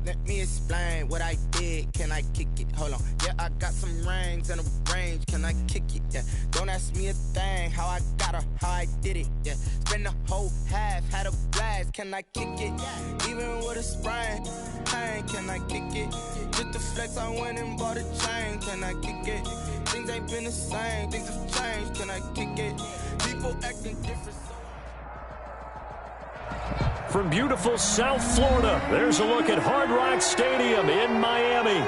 Let me explain what I did. Can I kick it? Hold on. Yeah, I got some rings and a range. Can I kick it? Yeah. Don't ask me a thing. How I got her, how I did it. Yeah. Spend the whole half, had a blast. Can I kick it? Even with a sprain. Pain, can I kick it? Just the flex, I went and bought a chain. Can I kick it? Things ain't been the same. Things have changed. Can I kick it? People acting different. From beautiful South Florida, there's a look at Hard Rock Stadium in Miami.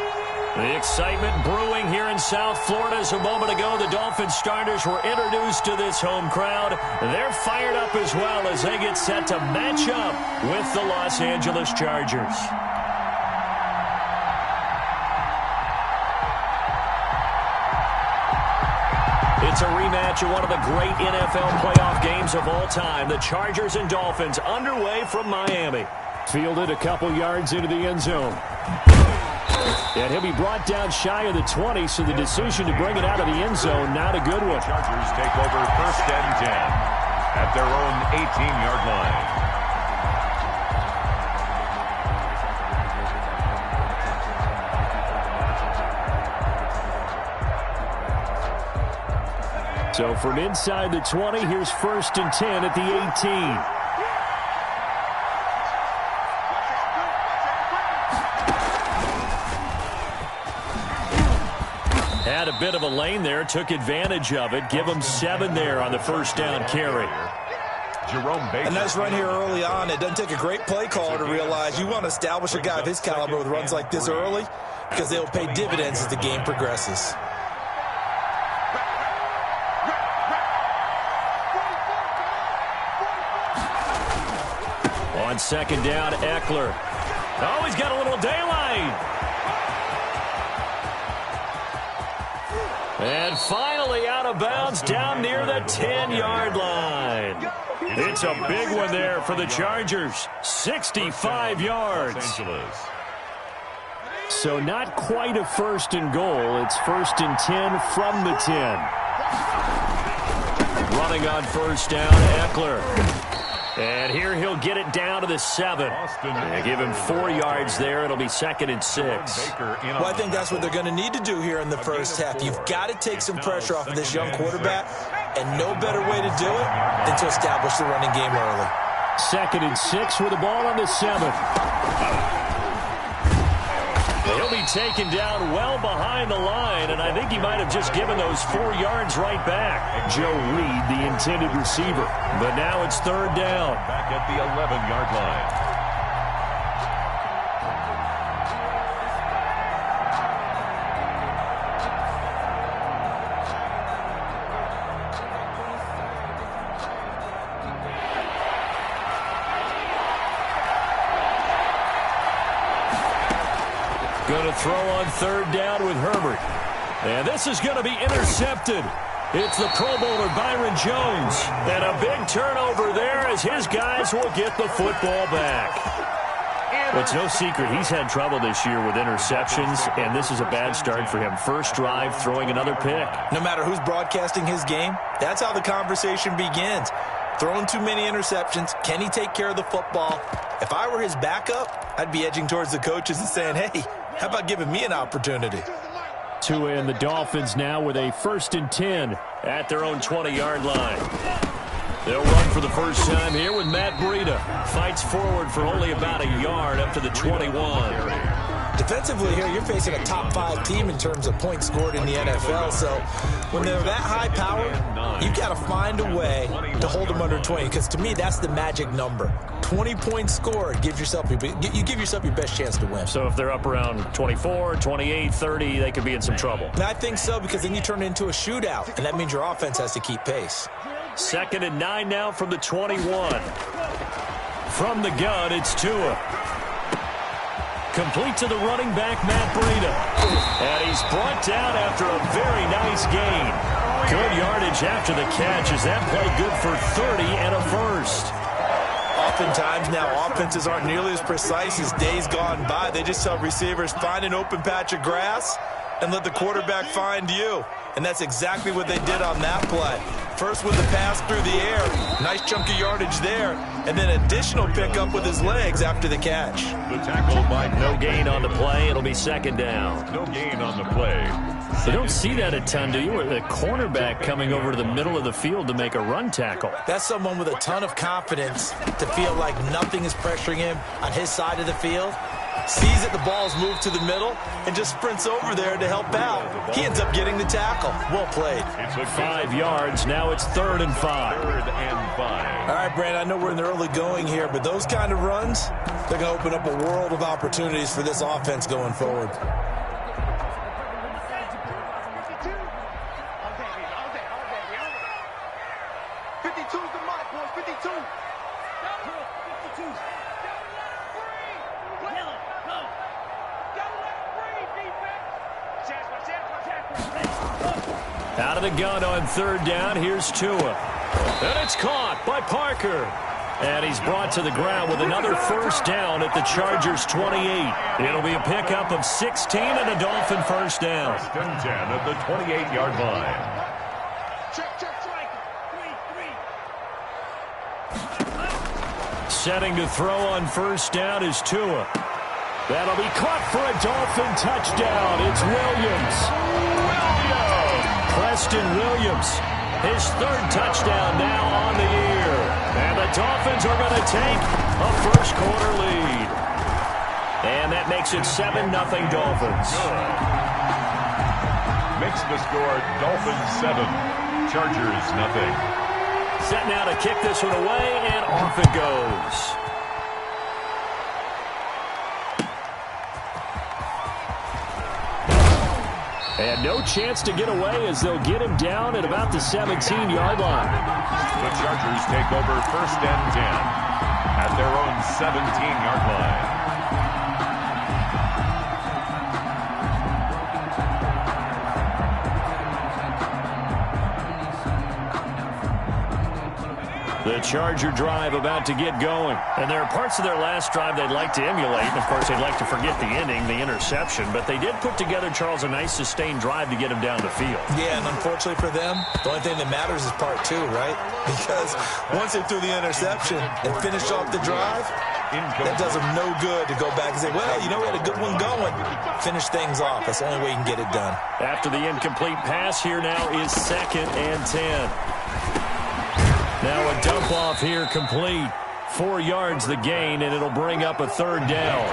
The excitement brewing here in South Florida as a moment ago the Dolphins starters were introduced to this home crowd. They're fired up as well as they get set to match up with the Los Angeles Chargers. It's a rematch of one of the great NFL playoff games of all time. The Chargers and Dolphins underway from Miami. Fielded a couple yards into the end zone. And he'll be brought down shy of the 20, so the decision to bring it out of the end zone, not a good one. Chargers take over 1st and 10 at their own 18-yard line. So from inside the 20, here's 1st and 10 at the 18. Had a bit of a lane there, took advantage of it. Give him 7 there on the 1st down carry. A nice run here early on. It doesn't take a great play caller to realize you want to establish a guy of his caliber with runs like this early because they'll pay dividends as the game progresses. On 2nd down, Eckler. Oh, he's got a little daylight. And finally out of bounds down near the 10-yard line. It's a big one there for the Chargers. 65 yards. So not quite a 1st and goal. It's 1st and 10 from the 10. Running on 1st down, Eckler. And here he'll get it down to the 7. Give him 4 yards there. It'll be 2nd and 6. Well, I think that's what they're going to need to do here in the first half. You've got to take some pressure off of this young quarterback, and no better way to do it than to establish the running game early. 2nd and 6 with the ball on the 7. He'll be taken down well behind the line, and I think he might have just given those 4 yards right back. Joe Reed, the intended receiver. But now it's 3rd down. Back at the 11-yard line. Going to throw on 3rd down with Herbert. And this is going to be intercepted. It's the Pro Bowler Byron Jones. And a big turnover there as his guys will get the football back. Well, it's no secret he's had trouble this year with interceptions, and this is a bad start for him. First drive, throwing another pick. No matter who's broadcasting his game, that's how the conversation begins. Throwing too many interceptions. Can he take care of the football? If I were his backup, I'd be edging towards the coaches and saying, hey, how about giving me an opportunity? Tua and the Dolphins now with a 1st and 10 at their own 20-yard line. They'll run for the first time here with Matt Breida. Fights forward for only about a yard up to the 21. Defensively here, you're facing a top-5 team in terms of points scored in the NFL. So when they're that high power, you've got to find a way to hold them under 20. Because to me, that's the magic number. 20 points scored, you give yourself your best chance to win. So if they're up around 24, 28, 30, they could be in some trouble. And I think so, because then you turn it into a shootout, and that means your offense has to keep pace. 2nd and 9 now from the 21. From the gun, it's Tua. Complete to the running back, Matt Breida. And he's brought down after a very nice gain. Good yardage after the catch as that play good for 30 and a first. Oftentimes now offenses aren't nearly as precise as days gone by. They just tell receivers, find an open patch of grass and let the quarterback find you. And that's exactly what they did on that play. First with the pass through the air. Nice chunk of yardage there. And then additional pickup with his legs after the catch. The tackle by No gain on the play. It'll be second down. No gain on the play. You don't see that a ton, do you? Where the cornerback coming over to the middle of the field to make a run tackle. That's someone with a ton of confidence to feel like nothing is pressuring him on his side of the field. Sees that the ball's moved to the middle and just sprints over there to help out. He ends up getting the tackle. Well played. 5 yards. Now it's 3rd and 5. 3rd and 5. All right, Brandon, I know we're in the early going here, but those kind of runs, they're going to open up a world of opportunities for this offense going forward. Out of the gun on 3rd down. Here's Tua. And it's caught by Parker. And he's brought to the ground with another 1st down at the Chargers' 28. It'll be a pickup of 16 and a Dolphin 1st down. 1st and 10 at the 28-yard line. Setting to throw on 1st down is Tua. That'll be caught for a Dolphin touchdown. It's Williams. Preston Williams, his 3rd touchdown now on the year. And the Dolphins are going to take a first-quarter lead. And that makes it 7-0 Dolphins. Makes the score Dolphins 7, Chargers 0. Set now to kick this one away, and off it goes. And no chance to get away as they'll get him down at about the 17-yard line. The Chargers take over 1st and 10 at their own 17-yard line. The Charger drive about to get going. And there are parts of their last drive they'd like to emulate. And, of course, they'd like to forget the ending, the interception. But they did put together, Charles, a nice sustained drive to get him down the field. Yeah, and unfortunately for them, the only thing that matters is part 2, right? Because once they threw the interception and finished off the drive, that does them no good to go back and say, well, you know, we had a good one going. Finish things off. That's the only way you can get it done. After the incomplete pass, here now is 2nd and 10. Now a dump off here complete. 4 yards the gain, and it'll bring up a 3rd down.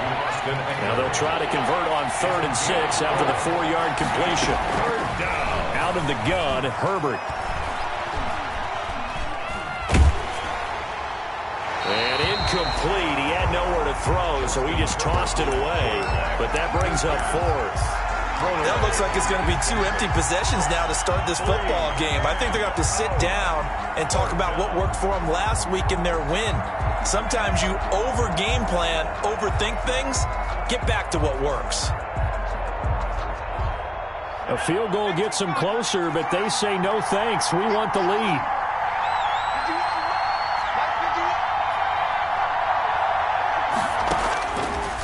Now they'll try to convert on 3rd and 6 after the 4-yard completion. 3rd down. Out of the gun, Herbert. And incomplete. He had nowhere to throw, so he just tossed it away. But that brings up 4th. That looks like it's going to be 2 empty possessions now to start this football game. I think they're going to have to sit down and talk about what worked for them last week in their win. Sometimes you over-game plan, overthink things, get back to what works. A field goal gets them closer, but they say no thanks. We want the lead.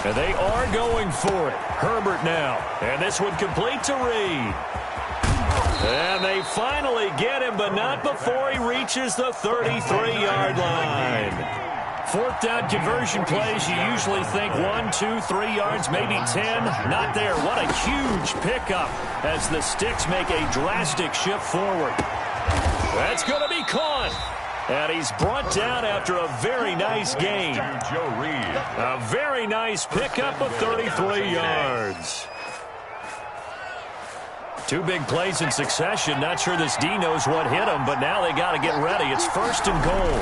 And they are going for it. Herbert now. And this one complete to Reed. And they finally get him, but not before he reaches the 33-yard line. 4th down conversion plays, you usually think 1, 2, 3 yards, maybe 10. Not there. What a huge pickup as the Sticks make a drastic shift forward. That's going to be caught. And he's brought down after a very nice gain. A very nice pickup of 33 yards. 2 big plays in succession. Not sure this D knows what hit him, but now they got to get ready. It's 1st and goal.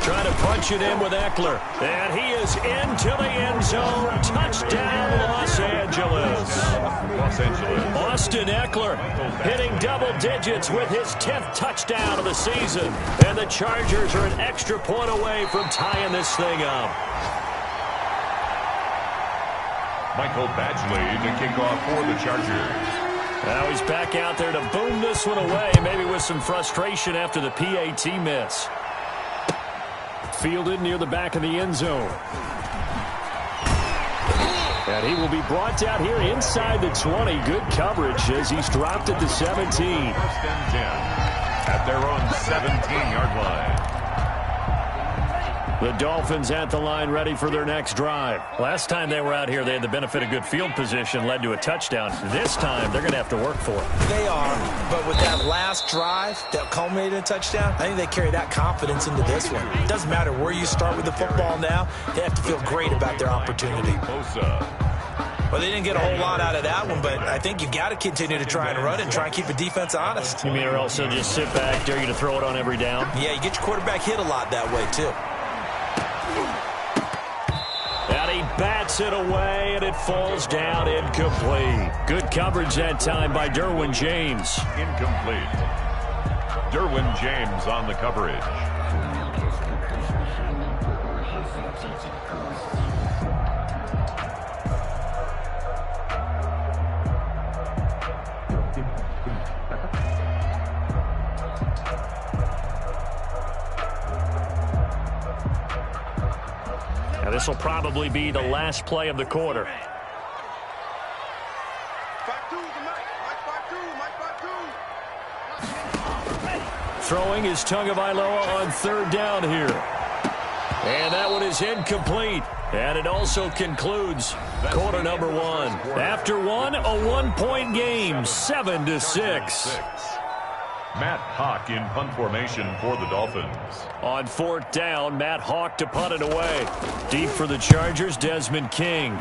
Trying to punch it in with Eckler. And he is into the end zone. Touchdown, Los Angeles. Austin Eckler hitting double digits with his 10th touchdown of the season. And the Chargers are an extra point away from tying this thing up. Michael Badgley to kick off for the Chargers. Now he's back out there to boom this one away, maybe with some frustration after the PAT miss. Fielded near the back of the end zone. And he will be brought down here inside the 20. Good coverage as he's dropped at the 17. 1st and 10. at their own 17-yard line. The Dolphins at the line ready for their next drive. Last time they were out here, they had the benefit of good field position, led to a touchdown. This time, they're going to have to work for it. They are, but with that last drive that culminated in a touchdown, I think they carry that confidence into this one. It doesn't matter where you start with the football now. They have to feel great about their opportunity. Well, they didn't get a whole lot out of that one, but I think you got to continue to try and run and try and keep the defense honest. You mean or also just sit back, dare you to throw it on every down? Yeah, you get your quarterback hit a lot that way, too. And he bats it away, and it falls down incomplete. Good coverage that time by Derwin James. Incomplete. Derwin James on the coverage. Now this will probably be the last play of the quarter. Throwing is Tagovailoa on third down here. And that one is incomplete. And it also concludes quarter number one. After one, a one-point game, 7-6. Matt Hawk in punt formation for the Dolphins. On fourth down, Matt Hawk to punt it away. Deep for the Chargers, Desmond King.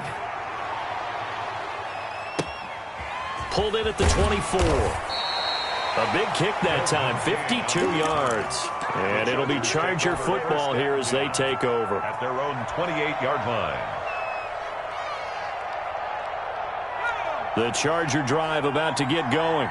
Pulled in at the 24. A big kick that time, 52 yards. And it'll be Charger football here as they take over. At their own 28-yard line. The Charger drive about to get going.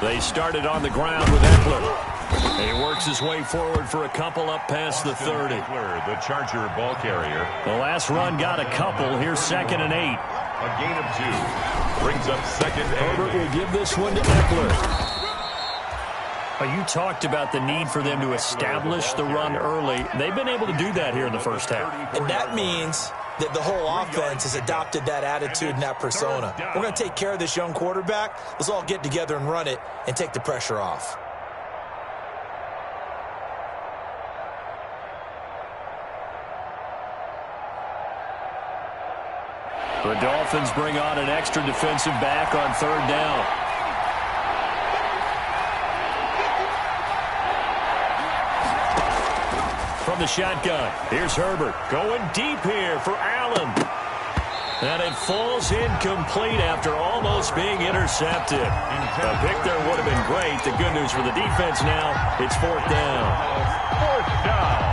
They started on the ground with Eckler. He works his way forward for a couple up past the 30. Eckler, the Charger ball carrier. The last run got a couple. Here's 2nd and 8. A gain of 2. Brings up 2nd and 8. Herbert will give this one to Eckler. You talked about the need for them to establish the run early. They've been able to do that here in the first half. And that means that the whole offense has adopted that attitude and that persona. We're going to take care of this young quarterback. Let's all get together and run it and take the pressure off. The Dolphins bring on an extra defensive back on third down. From the shotgun, here's Herbert going deep here for Allen. And it falls incomplete after almost being intercepted. A pick there would have been great. The good news for the defense now, it's fourth down. Fourth down.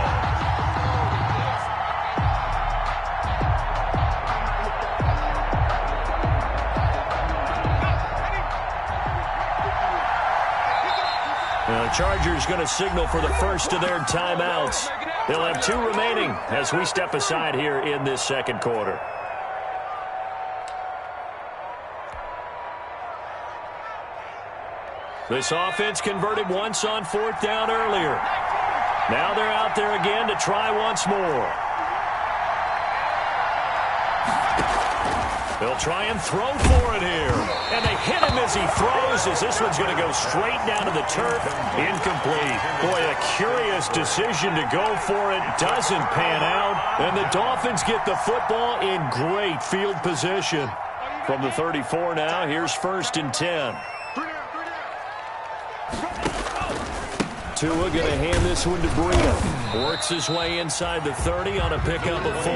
The Chargers going to signal for the first of their timeouts. They'll have 2 remaining as we step aside here in this second quarter. This offense converted once on fourth down earlier. Now they're out there again to try once more. They'll try and throw for it here. And they hit him as he throws, as this one's going to go straight down to the turf. Incomplete. Boy, a curious decision to go for it. Doesn't pan out. And the Dolphins get the football in great field position. From the 34 now, here's 1st and 10. Tua going to hand this one to Breida. Works his way inside the 30 on a pickup of 4.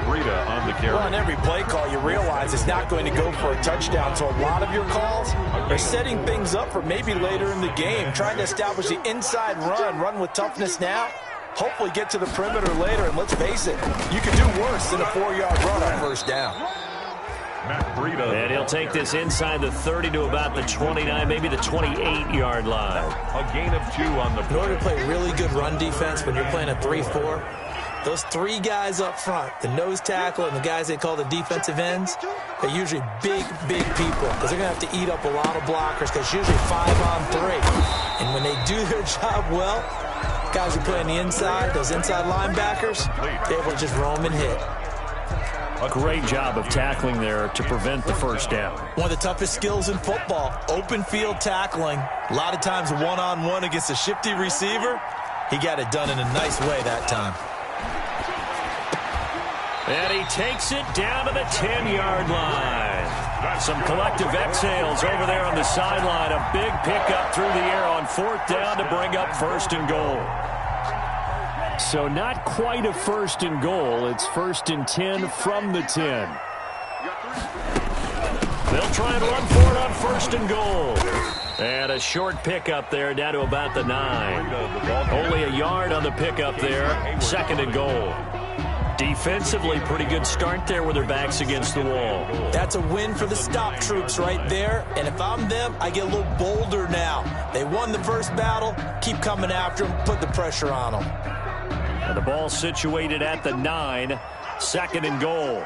Breida on the carry. Well, on every play call, you realize it's not going to go for a touchdown. So a lot of your calls are setting things up for maybe later in the game, trying to establish the inside run with toughness now. Hopefully get to the perimeter later, and let's face it, you can do worse than a 4-yard run on first down. And he'll take this inside the 30 to about the 29, maybe the 28-yard line. A gain of 2 on the play. In order to play really good run defense when you're playing a 3-4, those 3 guys up front, the nose tackle and the guys they call the defensive ends, they're usually big people because they're going to have to eat up a lot of blockers because it's usually 5-on-3. And when they do their job well, guys who play on the inside, those inside linebackers, they're able to just roam and hit. Great job of tackling there to prevent the first down. One of the toughest skills in football, open field tackling. A lot of times one-on-one against a shifty receiver. He got it done in a nice way that time. And he takes it down to the 10-yard line. Some collective exhales over there on the sideline. A big pickup through the air on 4th down to bring up 1st and goal. So not quite a 1st and goal. It's 1st and 10 from the 10. They'll try and run for it on 1st and goal. And a short pickup there down to about the 9. Only a yard on the pickup there. 2nd and goal. Defensively, pretty good start there with their backs against the wall. That's a win for the stop troops right there. And if I'm them, I get a little bolder now. They won the first battle. Keep coming after them. Put the pressure on them. And the ball situated at the 9. 2nd and goal.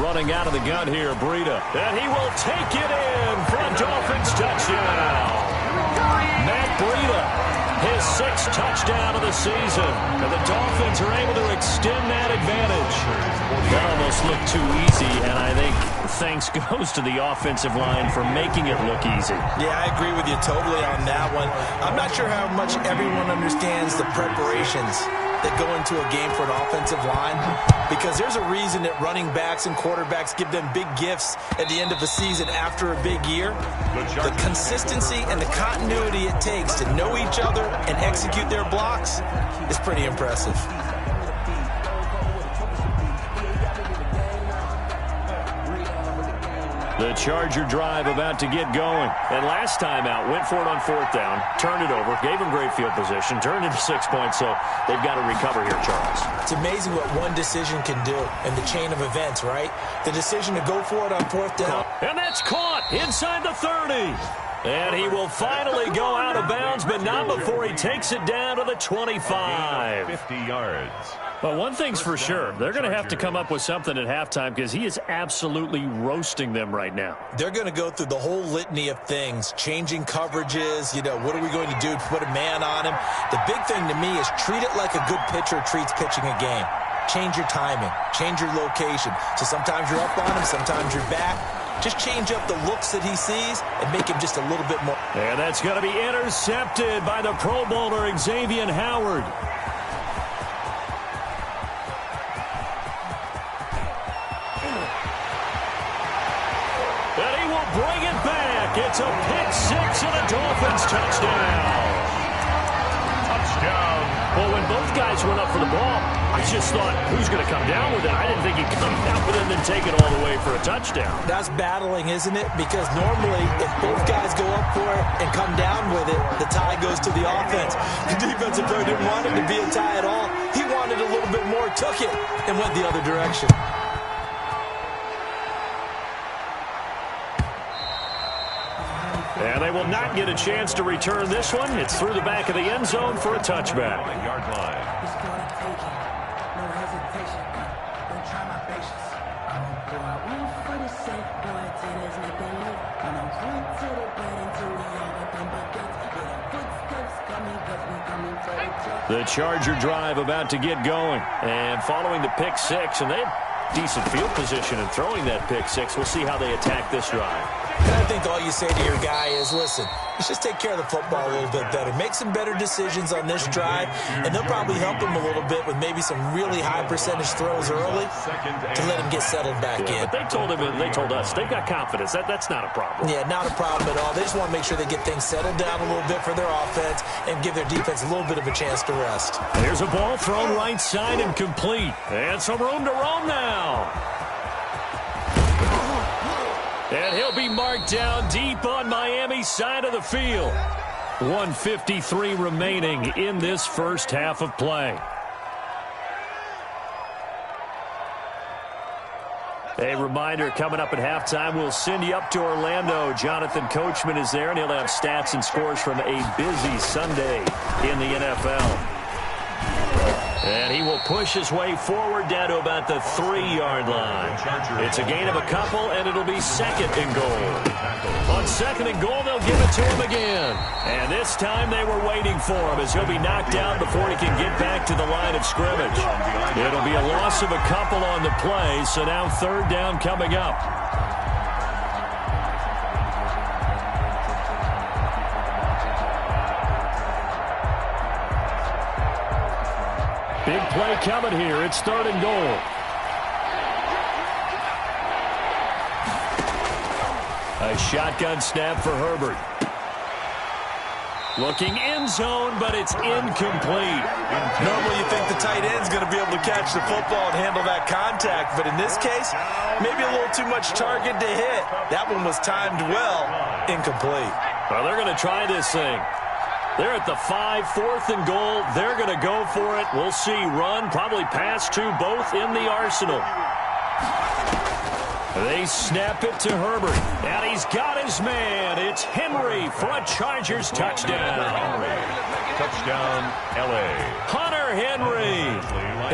Running out of the gun here, Breida. And he will take it in for a Dolphins touchdown. Matt Breida. His 6th touchdown of the season. And the Dolphins are able to extend that advantage. That almost looked too easy, and I think thanks goes to the offensive line for making it look easy. Yeah, I agree with you totally on that one. I'm not sure how much everyone understands the preparations that go into a game for an offensive line, because there's a reason that running backs and quarterbacks give them big gifts at the end of a season after a big year. The consistency and the continuity it takes to know each other and execute their blocks is pretty impressive. The Charger drive about to get going. And last time out, went for it on 4th down, turned it over, gave them great field position, turned into 6 points, so they've got to recover here, Charles. It's amazing what one decision can do in the chain of events, right? The decision to go for it on 4th down. And that's caught inside the 30. And he will finally go out of bounds, but not before he takes it down to the 25. 50 yards. But one thing's for sure, they're going to have to come up with something at halftime because he is absolutely roasting them right now. They're going to go through the whole litany of things, changing coverages, what are we going to do to put a man on him? The big thing to me is treat it like a good pitcher treats pitching a game. Change your timing, change your location. So sometimes you're up on him, sometimes you're back. Just change up the looks that he sees and make him just a little bit more. And that's going to be intercepted by the Pro Bowler, Xavier Howard. And he will bring it back. It's a pick-6 and a Dolphins touchdown. Touchdown. Well, when both guys went up for the ball, I just thought, who's going to come down with it? I didn't think he'd come down with it and then take it all the way for a touchdown. That's battling, isn't it? Because normally, if both guys go up for it and come down with it, the tie goes to the offense. The defensive player didn't want it to be a tie at all. He wanted a little bit more, took it, and went the other direction. And they will not get a chance to return this one. It's through the back of the end zone for a touchback. Yard line. The Charger drive about to get going. And following the pick-6, and they have decent field position in throwing that pick-6. We'll see how they attack this drive. And I think all you say to your guy is, listen, let's just take care of the football a little bit better. Make some better decisions on this drive, and they'll probably help him a little bit with maybe some really high percentage throws early to let him get settled back in. But they told him, and they told us, they've got confidence. That's not a problem. Yeah, not a problem at all. They just want to make sure they get things settled down a little bit for their offense and give their defense a little bit of a chance to rest. Here's a ball thrown right side and complete. And some room to roam now. And he'll be marked down deep on Miami's side of the field. 1:53 remaining in this first half of play. A reminder, coming up at halftime, we'll send you up to Orlando. Jonathan Coachman is there, and he'll have stats and scores from a busy Sunday in the NFL. And he will push his way forward down to about the 3-yard line. It's a gain of a couple, and it'll be 2nd and goal. On 2nd and goal, they'll give it to him again. And this time they were waiting for him as he'll be knocked down before he can get back to the line of scrimmage. It'll be a loss of a couple on the play, so now 3rd down coming up. Big play coming here. It's 3rd and goal. A shotgun snap for Herbert. Looking end zone, but it's incomplete. Normally you think the tight end's going to be able to catch the football and handle that contact, but in this case, maybe a little too much target to hit. That one was timed well. Incomplete. Well, they're going to try this thing. They're at the 5, 4th and goal. They're going to go for it. We'll see. Run, probably pass to both in the arsenal. They snap it to Herbert. And he's got his man. It's Henry for a Chargers touchdown. Touchdown, L.A. Hunter Henry.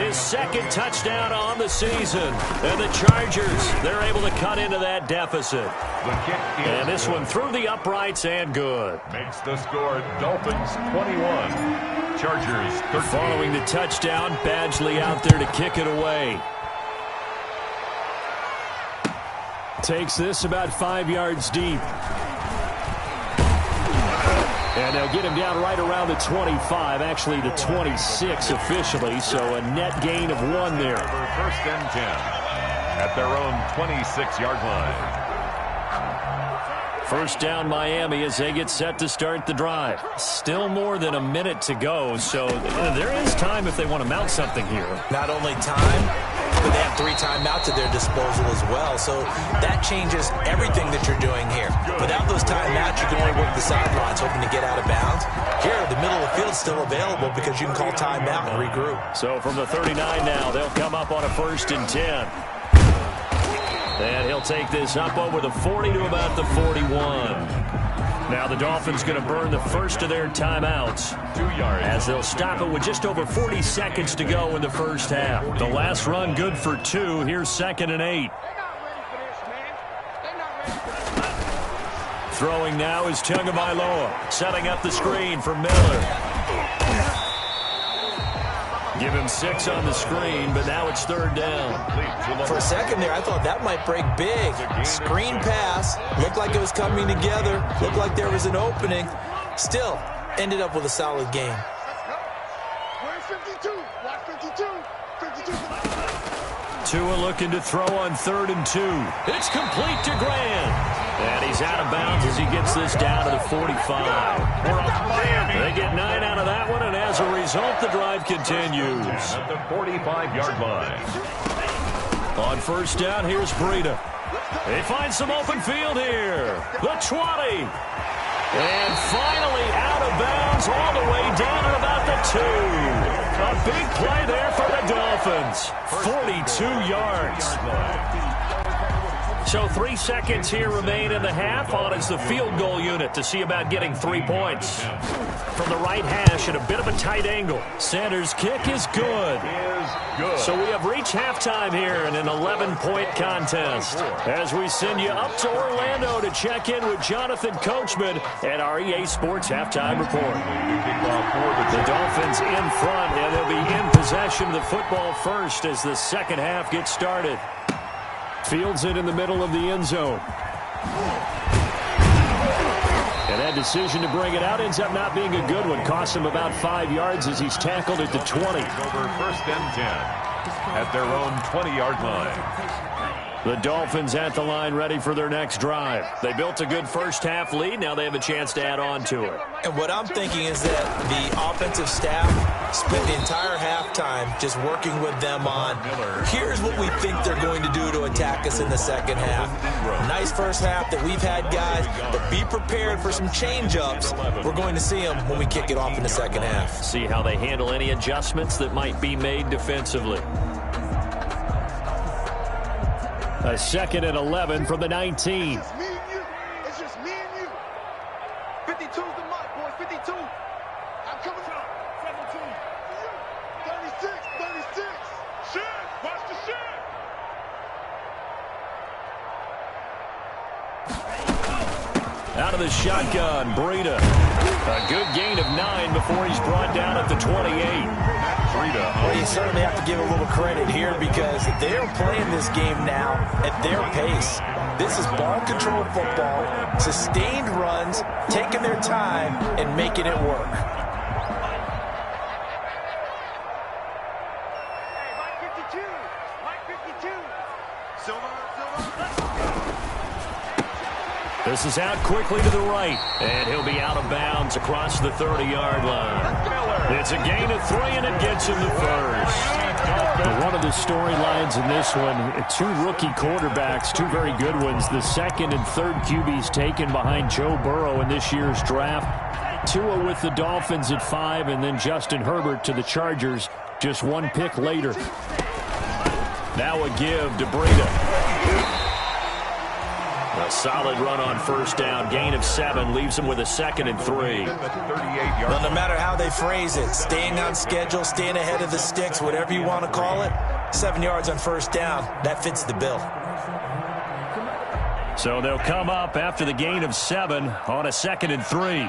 His 2nd touchdown on the season. And the Chargers, they're able to cut into that deficit. The kick is and this good. one through the uprights and good. Makes the score Dolphins 21, Chargers 13. Following the touchdown, Badgley out there to kick it away. Takes this about 5 yards deep. And they'll get him down right around the 25, actually the 26 officially, so a net gain of 1 there. 1st and 10 at their own 26-yard line. 1st down Miami as they get set to start the drive. Still more than a minute to go, so there is time if they want to mount something here. Not only time, but they have 3 timeouts at their disposal as well. So that changes everything that you're doing here. Without those timeouts, you can only work the sidelines, hoping to get out of bounds. Here, the middle of the field is still available because you can call timeout and regroup. So from the 39 now, they'll come up on a 1st and 10. And he'll take this up over the 40 to about the 41. Now the Dolphins going to burn the first of their timeouts 2 yards. as they'll stop it with just over 40 seconds to go in the 1st half. The last run good for 2. Here's 2nd and 8. Throwing now is Tagovailoa, setting up the screen for Miller. Give him 6 on the screen, but now it's 3rd down. For a second there, I thought that might break big. Screen pass. Looked like it was coming together. Looked like there was an opening. Still, ended up with a solid game. Tua looking to throw on 3rd and 2. It's complete to Grant. And he's out of bounds as he gets this down to the 45. They get 9 out of that one, and as a result, the drive continues. At the 45-yard line. On 1st down, here's Breida. They find some open field here. The 20. And finally out of bounds all the way down at about the 2. A big play there for the Dolphins. 42 yards. So 3 seconds here remain in the half. On is the field goal unit to see about getting 3 points. From the right hash at a bit of a tight angle. Sanders' kick is good. So we have reached halftime here in an 11-point contest. As we send you up to Orlando to check in with Jonathan Coachman at our EA Sports Halftime Report. The Dolphins in front, and they'll be in possession of the football first as the 2nd half gets started. Fields it in the middle of the end zone. And that decision to bring it out ends up not being a good one. Costs him about 5 yards as he's tackled at the 20. Over 1st and 10 at their own 20-yard line. The Dolphins at the line ready for their next drive. They built a good 1st half lead. Now they have a chance to add on to it. And what I'm thinking is that the offensive staff spent the entire halftime just working with them on, here's what we think they're going to do to attack us in the 2nd half. Nice 1st half that we've had, guys, but be prepared for some change-ups. We're going to see them when we kick it off in the 2nd half. See how they handle any adjustments that might be made defensively. A 2nd and 11 from the 19. It's just me and you. It's just me and you. 52's the mark, boys. 52. I'm coming out. 17. 36. of the shotgun. Breida. A good gain of 9 before he's brought down at the 28. Well, you certainly have to give a little credit here because they're playing this game now at their pace. This is ball control football, sustained runs, taking their time, and making it work. This is out quickly to the right, and he'll be out of bounds across the 30-yard line. It's a gain of 3, and it gets him the first. One of the storylines in this one, 2 rookie quarterbacks, 2 very good ones. The second and third QBs taken behind Joe Burrow in this year's draft. Tua with the Dolphins at 5, and then Justin Herbert to the Chargers just 1 pick later. Now a give to Breida. A solid run on first down. Gain of 7 leaves him with a 2nd and 3. Well, no matter how they phrase it, staying on schedule, staying ahead of the sticks, whatever you want to call it, 7 yards on first down, that fits the bill. So they'll come up after the gain of 7 on a 2nd and 3.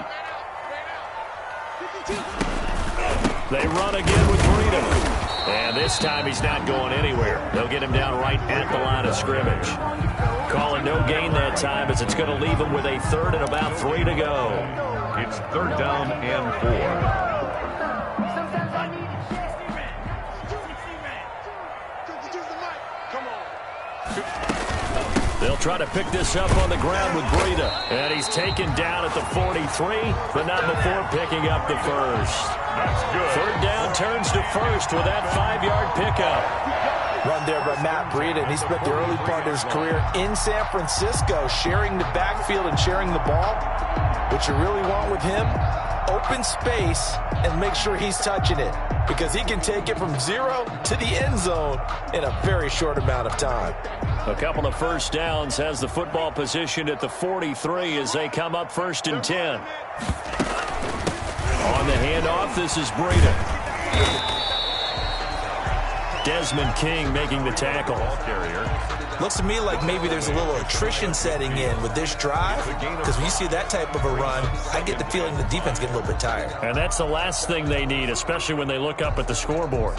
They run again with Breida. And this time he's not going anywhere. They'll get him down right at the line of scrimmage. Calling no gain that time as it's going to leave him with a 3rd and about 3 to go. It's 3rd down and 4. They'll try to pick this up on the ground with Breida. And he's taken down at the 43, but not before picking up the first. That's good. 3rd down turns to first with that 5-yard pickup. Run there by Matt Breida, and he spent the early part of his career in San Francisco sharing the backfield and sharing the ball. What you really want with him, open space and make sure he's touching it because he can take it from 0 to the end zone in a very short amount of time. A couple of first downs, has the football positioned at the 43 as they come up 1st and 10. On the handoff, this is Breida. Desmond King making the tackle. Looks to me like maybe there's a little attrition setting in with this drive because when you see that type of a run, I get the feeling the defense getting a little bit tired. And that's the last thing they need, especially when they look up at the scoreboard.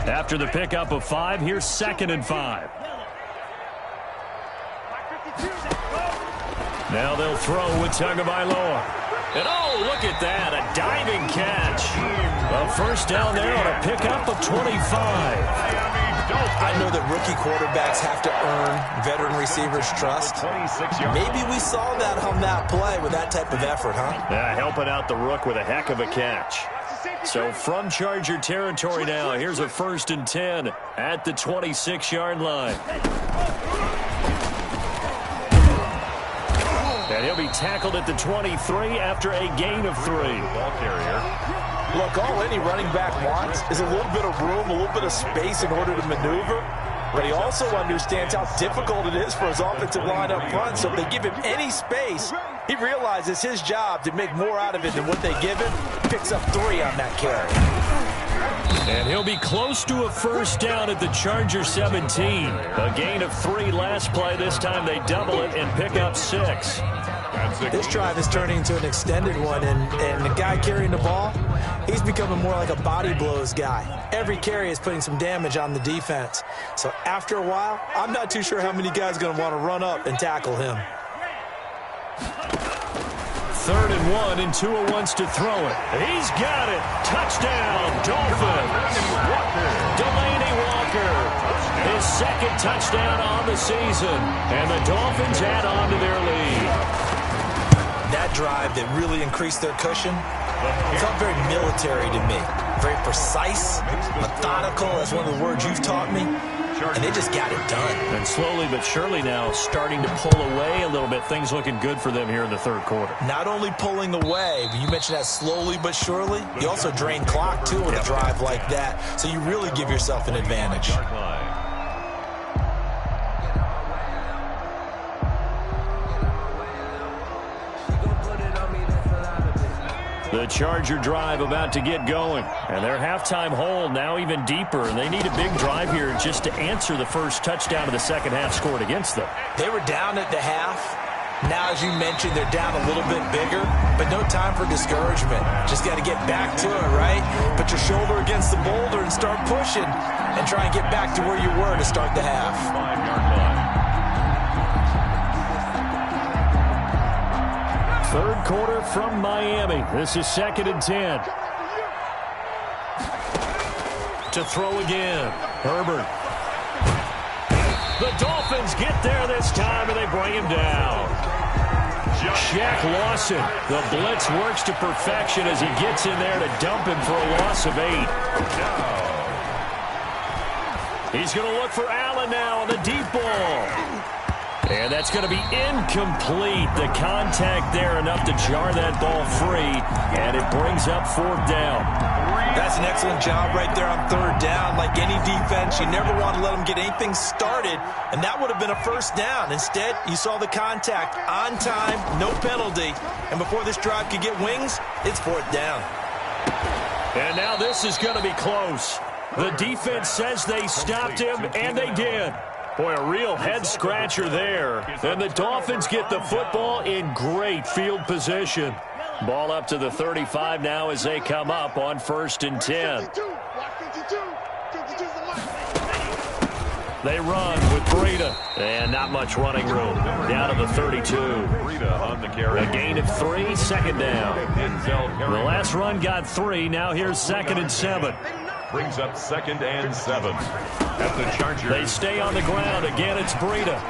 After the pickup of 5, here's 2nd and 5. Now they'll throw with Tagovailoa. And oh, look at that, a diving catch. A first down there on a pickup of 25. I know that rookie quarterbacks have to earn veteran receivers' trust. Maybe we saw that on that play with that type of effort, huh? Yeah, helping out the rook with a heck of a catch. So from Charger territory now, here's a 1st and 10 at the 26-yard line. And he'll be tackled at the 23 after a gain of 3. Ball carrier. Look, all any running back wants is a little bit of room, a little bit of space in order to maneuver. But he also understands how difficult it is for his offensive line up front. So if they give him any space, he realizes his job to make more out of it than what they give him. Picks up 3 on that carry. And he'll be close to a first down at the Charger 17. A gain of 3 last play. This time they double it and pick up 6. This drive is turning into an extended one, and the guy carrying the ball, he's becoming more like a body blows guy. Every carry is putting some damage on the defense. So after a while, I'm not too sure how many guys are going to want to run up and tackle him. 3rd and 1, and Tua wants to throw it. He's got it. Touchdown, Dolphins. Delaney Walker. His 2nd touchdown on the season. And the Dolphins add on to their lead. That drive that really increased their cushion felt very military to me. Very precise, methodical. That's one of the words you've taught me. And they just got it done. And slowly but surely now starting to pull away a little bit. Things looking good for them here in the 3rd quarter. Not only pulling away, but you mentioned that slowly but surely. You also drain clock, too, with a drive like that. So you really give yourself an advantage. The Charger drive about to get going. And their halftime hole now even deeper. And they need a big drive here just to answer the first touchdown of the second half scored against them. They were down at the half. Now, as you mentioned, they're down a little bit bigger, but no time for discouragement. Just got to get back to it, right? Put your shoulder against the boulder and start pushing and try and get back to where you were to start the half. 5-yard line. Third quarter from Miami. This is 2nd and 10. To throw again. Herbert. The Dolphins get there this time, and they bring him down. Shaq Lawson. The blitz works to perfection as he gets in there to dump him for a loss of 8. He's going to look for Allen now on the deep ball. And that's going to be incomplete. The contact there enough to jar that ball free, and it brings up 4th down. That's an excellent job right there on 3rd down. Like any defense, you never want to let them get anything started, and that would have been a 1st down. Instead, you saw the contact on time, no penalty, and before this drive could get wings, it's 4th down. And now this is going to be close. The defense says they stopped him, and they did. Boy, a real head-scratcher there. And the Dolphins get the football in great field position. Ball up to the 35 now as they come up on 1st and 10. They run with Breida. And not much running room. Down to the 32. Breida on the carry. A gain of 3, 2nd down. The last run got 3. Now here's 2nd and 7. Brings up 2nd and 7 at the Chargers. They stay on the ground. Again, it's Breida.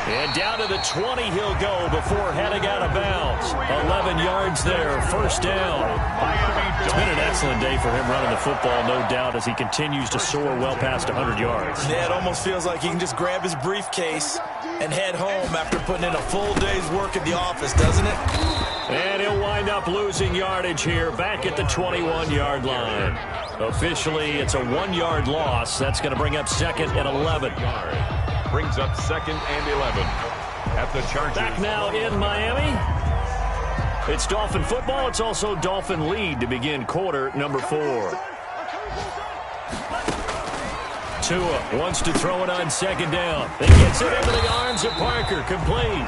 And down to the 20 he'll go before heading out of bounds. 11 yards there, 1st down. It's been an excellent day for him running the football, no doubt, as he continues to soar well past 100 yards. Yeah, it almost feels like he can just grab his briefcase and head home after putting in a full day's work at the office, doesn't it? And he'll wind up losing yardage here, back at the 21-yard line. Officially, it's a 1-yard loss. That's going to bring up 2nd and 11. Brings up 2nd and 11 at the Chargers. Back now in Miami. It's Dolphin football. It's also Dolphin lead to begin quarter number 4. Tua wants to throw it on 2nd down. He gets it into the arms of Parker. Complete.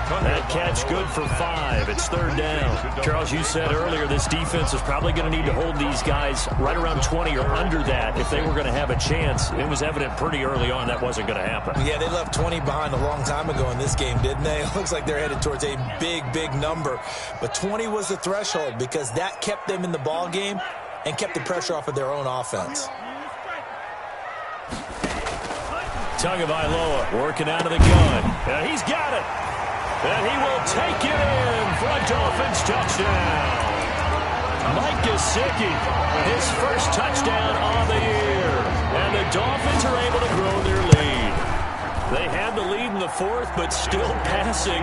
That catch good for 5. It's 3rd down. Charles, you said earlier this defense is probably going to need to hold these guys right around 20 or under that if they were going to have a chance. It was evident pretty early on that wasn't going to happen. Yeah, they left 20 behind a long time ago in this game, didn't they? It looks like they're headed towards a big, big number. But 20 was the threshold because that kept them in the ball game and kept the pressure off of their own offense. Tagovailoa working out of the gun. He's got it. And he will take it in for a Dolphins touchdown. Mike Gesicki, his first touchdown on the year. And the Dolphins are able to grow their lead. They had the lead in the 4th, but still passing.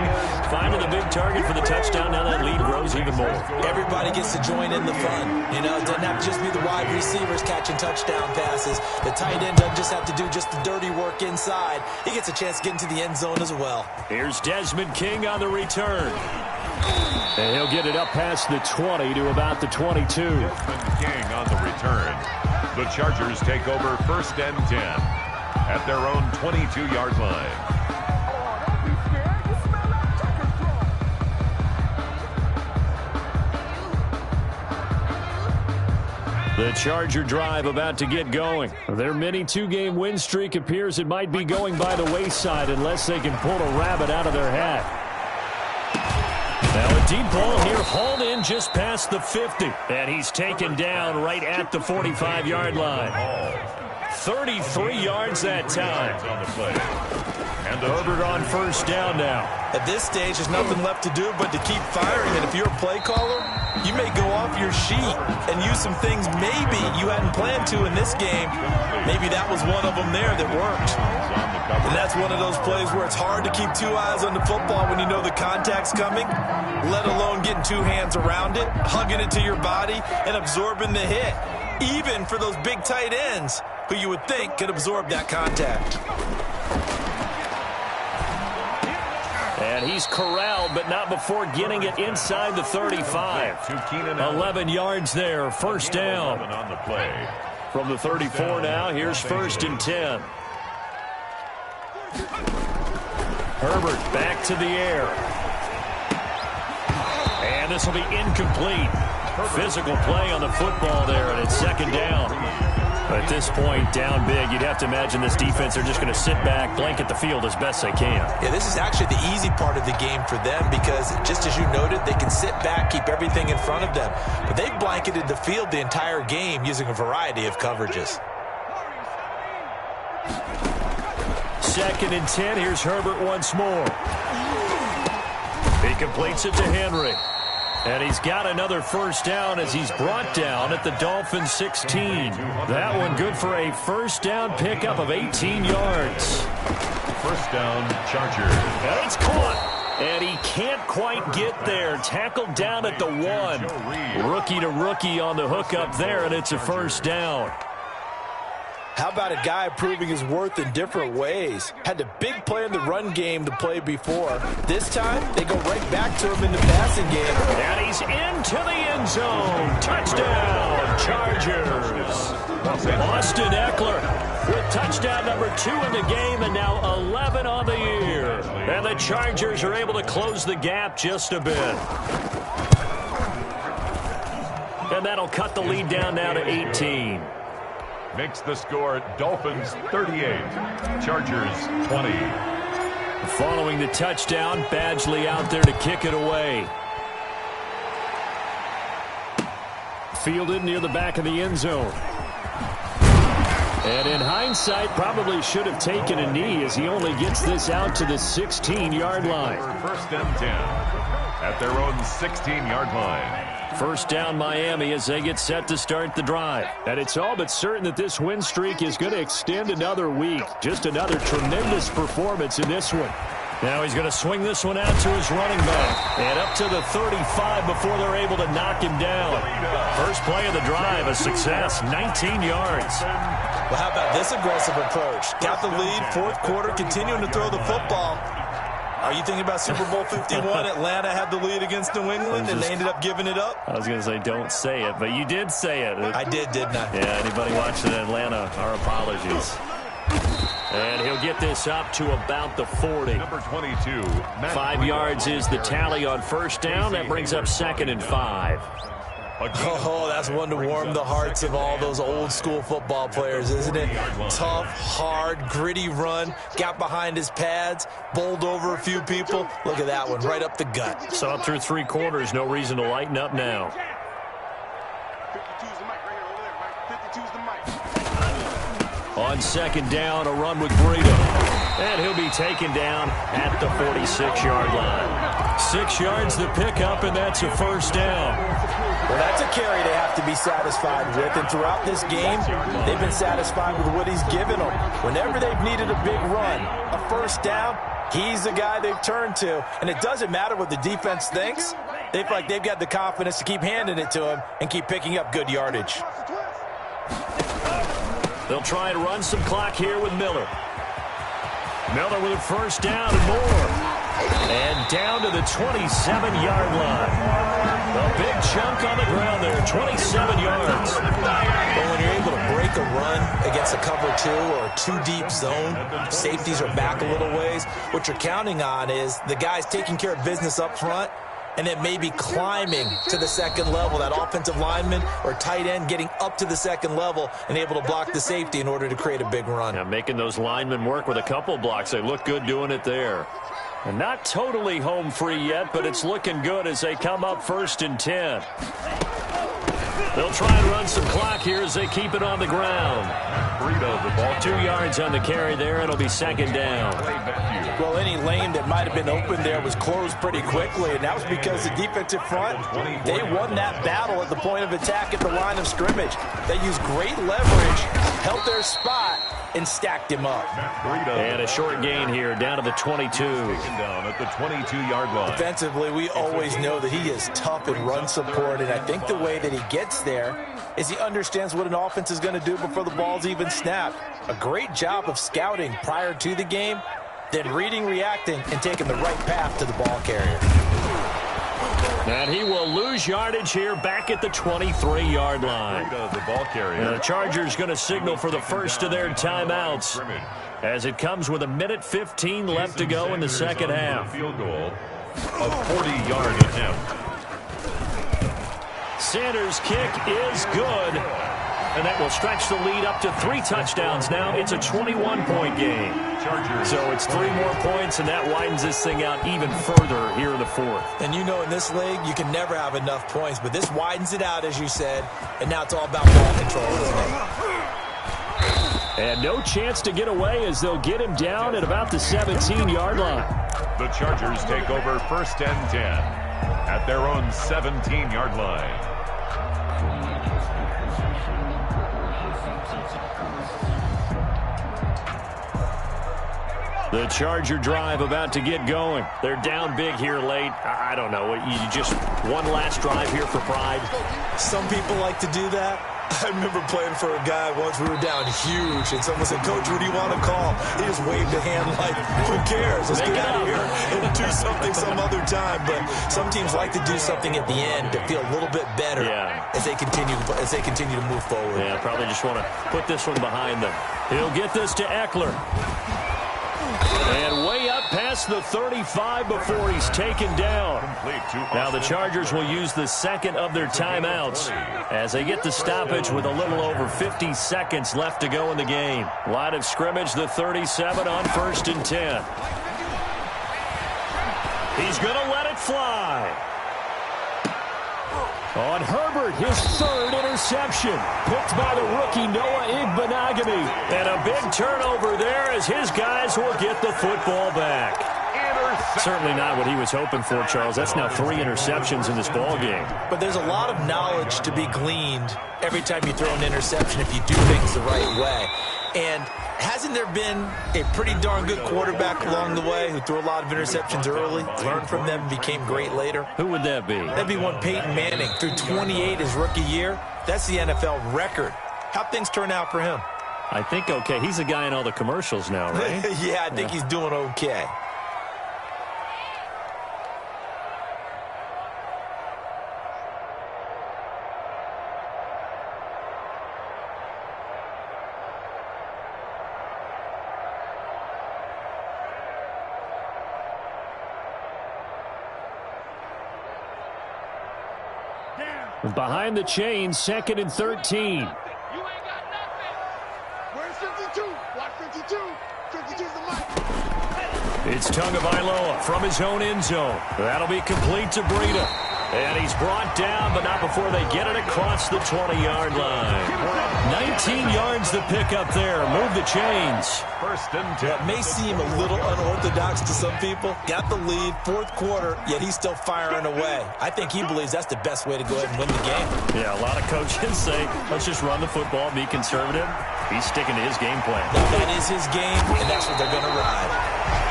Finding the big target for the touchdown. Now that lead grows even more. Everybody gets to join in the fun. You know, it doesn't have to just be the wide receivers catching touchdown passes. The tight end doesn't just have to do just the dirty work inside. He gets a chance to get into the end zone as well. Here's Desmond King on the return. And he'll get it up past the 20 to about the 22. Desmond King on the return. The Chargers take over 1st and 10 at their own 22-yard line. The Charger drive about to get going. Their mini 2-game win streak appears it might be going by the wayside unless they can pull a rabbit out of their hat. Now a deep ball here, hauled in just past the 50. And he's taken down right at the 45-yard line. 33 yards that time. And Herbert on 1st down now. At this stage, there's nothing left to do but to keep firing. And if you're a play caller, you may go off your sheet and use some things maybe you hadn't planned to in this game. Maybe that was one of them there that worked. And that's one of those plays where it's hard to keep 2 eyes on the football when you know the contact's coming, let alone getting 2 hands around it, hugging it to your body, and absorbing the hit. Even for those big tight ends who you would think could absorb that contact. And he's corralled, but not before getting it inside the 35. 11 yards there, first down. On the play. From the 34 now, here's 1st and 10. Herbert back to the air. And this will be incomplete. Physical play on the football there, and it's 2nd down. But at this point, down big, you'd have to imagine this defense, they're just going to sit back, blanket the field as best they can. Yeah, this is actually the easy part of the game for them because, just as you noted, they can sit back, keep everything in front of them. But they've blanketed the field the entire game using a variety of coverages. 2nd and 10. Here's Herbert once more. He completes it to Henry. And he's got another first down as he's brought down at the Dolphins' 16. That one good for a first down pickup of 18 yards. First down, Chargers. And it's caught. And he can't quite get there. Tackled down at the 1. Rookie to rookie on the hook up there, and it's a first down. How about a guy proving his worth in different ways? Had a big play in the run game to play before. This time, they go right back to him in the passing game. And he's into the end zone. Touchdown, Chargers. Austin Eckler with touchdown number 2 in the game and now 11 on the year. And the Chargers are able to close the gap just a bit. And that'll cut the lead down now to 18. Makes the score Dolphins 38, Chargers 20. Following the touchdown, Badgley out there to kick it away. Fielded near the back of the end zone. And in hindsight, probably should have taken a knee as he only gets this out to the 16-yard line. 1st and 10 at their own 16-yard line. First down Miami as they get set to start the drive. And it's all but certain that this win streak is going to extend another week. Just another tremendous performance in this one. Now he's going to swing this one out to his running back. And up to the 35 before they're able to knock him down. First play of the drive, a success, 19 yards. Well, how about this aggressive approach? Got the lead, 4th quarter, continuing to throw the football. Are you thinking about Super Bowl 51? Atlanta had the lead against New England, and they ended up giving it up? I was going to say don't say it, but you did say it. I did, didn't I? Yeah, anybody watching Atlanta, our apologies. And he'll get this up to about the 40. Number 22. 5 yards is the tally on first down. That brings up 2nd and 5. Oh, that's one to warm the hearts of all those old school football players, isn't it? Tough, hard, gritty run. Got behind his pads, bowled over a few people. Look at that one, right up the gut. Saw through 3 quarters. No reason to lighten up now. 52's the mic right here over there, Mike. 52's the mic. On 2nd down, a run with Breida. And he'll be taken down at the 46-yard line. 6 yards the pickup, and that's a first down. Well, that's a carry they have to be satisfied with. And throughout this game, they've been satisfied with what he's given them. Whenever they've needed a big run, a first down, he's the guy they've turned to. And it doesn't matter what the defense thinks. They feel like they've got the confidence to keep handing it to him and keep picking up good yardage. They'll try and run some clock here with Miller. Miller with a first down and more. And down to the 27-yard line. A big chunk on the ground there, 27 yards. But when you're able to break a run against a cover 2 or a 2-deep zone, safeties are back a little ways. What you're counting on is the guys taking care of business up front and then maybe climbing to the 2nd level, that offensive lineman or tight end getting up to the 2nd level and able to block the safety in order to create a big run. Yeah, making those linemen work with a couple blocks. They look good doing it there. And not totally home free yet, but it's looking good as they come up 1st and 10. They'll try and run some clock here as they keep it on the ground. Breida, the ball. 2 yards on the carry there. It'll be 2nd down. Well, any lane that might have been open there was closed pretty quickly, and that was because the defensive front, they won that battle at the point of attack at the line of scrimmage. They used great leverage, held their spot, and stacked him up. And a short gain here, down to the 22. Down at the 22-yard line. Defensively, we always know that he is tough in run support, and I think the way that he gets there is he understands what an offense is going to do before the ball's even snapped. A great job of scouting prior to the game, then reading, reacting, and taking the right path to the ball carrier. And he will lose yardage here back at the 23-yard line. The ball carrier. The Chargers going to signal for the first of their timeouts as it comes with 1:15 left to go in the second half. Field goal, a 40-yard attempt. Sanders' kick is good, and that will stretch the lead up to 3 touchdowns now. It's a 21-point game. So it's 3 more points, and that widens this thing out even further here in the fourth. And you know, in this league, you can never have enough points, but this widens it out, as you said, and now it's all about ball control, isn't it? And no chance to get away as they'll get him down at about the 17-yard line. The Chargers take over 1st and 10 at their own 17-yard line. The Charger drive about to get going. They're down big here late. I don't know. You just one last drive here for pride. Some people like to do that. I remember playing for a guy once. We were down huge, and someone said, "Coach, what do you want to call?" He just waved a hand like, "Who cares? Let's get out of here and do something some other time." But some teams like to do something at the end to feel a little bit better as they continue to move forward. Yeah, probably just want to put this one behind them. He'll get this to Eckler. And way up past the 35 before he's taken down. Now the Chargers will use the second of their timeouts as they get the stoppage with a little over 50 seconds left to go in the game. Line of scrimmage, the 37 on 1st and 10. He's going to let it fly. On Herbert, his 3rd interception. Picked by the rookie Noah Igbenogany. And a big turnover there as his guys will get the football back. Certainly not what he was hoping for, Charles. That's now 3 interceptions in this ball game. But there's a lot of knowledge to be gleaned every time you throw an interception if you do things the right way. And hasn't there been a pretty darn good quarterback along the way who threw a lot of interceptions early, learned from them, and became great later? Who would that be? That'd be one Peyton Manning. Threw 28 his rookie year. That's the NFL record. How'd things turn out for him? I think okay. He's a guy in all the commercials now, right? Yeah, I think he's doing okay. Behind the chains, 2nd and 13. You ain't got nothing. Where's 52? Watch 52. 52's the mic. It's Tagovailoa from his own end zone. That'll be complete to Breida. And he's brought down, but not before they get it across the 20-yard line. 19 yards to pick up there. Move the chains. 1st and 10. That may seem a little unorthodox to some people. Got the lead, 4th quarter, yet he's still firing away. I think he believes that's the best way to go ahead and win the game. Yeah, a lot of coaches say, let's just run the football, be conservative. He's sticking to his game plan. Now, that is his game, and that's what they're going to ride.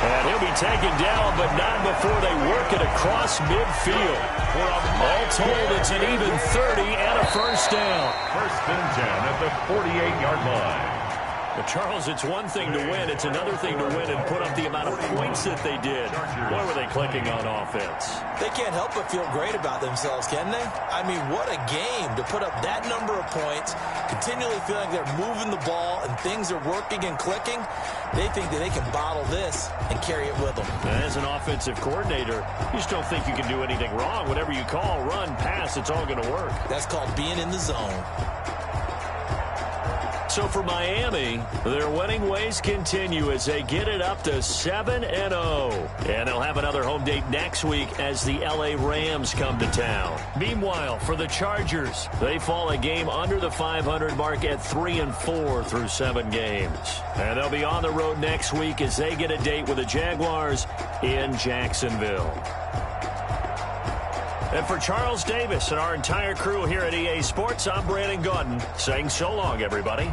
And he'll be taken down, but not before they work it across midfield. All told, it's an even 30 and a 1st down. 1st and 10 at the 48-yard line. But Charles, it's one thing to win. It's another thing to win and put up the amount of points that they did. Why were they clicking on offense? They can't help but feel great about themselves, can they? I mean, what a game to put up that number of points, continually feeling they're moving the ball and things are working and clicking. They think that they can bottle this and carry it with them. And as an offensive coordinator, you just don't think you can do anything wrong. Whatever you call, run, pass, it's all going to work. That's called being in the zone. So for Miami, their winning ways continue as they get it up to 7-0. And they'll have another home date next week as the LA Rams come to town. Meanwhile, for the Chargers, they fall a game under the 500 mark at 3-4 through 7 games. And they'll be on the road next week as they get a date with the Jaguars in Jacksonville. And for Charles Davis and our entire crew here at EA Sports, I'm Brandon Gaudin saying so long, everybody.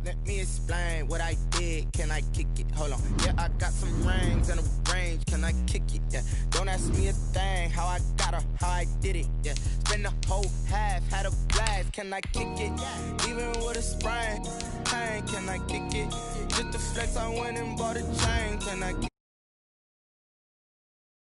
Let me explain what I did. Can I kick it? Hold on. Yeah, I got some rings and a range. Can I kick it? Yeah. Don't ask me a thing. How I got her, how I did it. Yeah. Spend the whole half, had a blast. Can I kick it? Even with a sprain. Pain, can I kick it? Just the flex, I went and bought a chain. Can I kick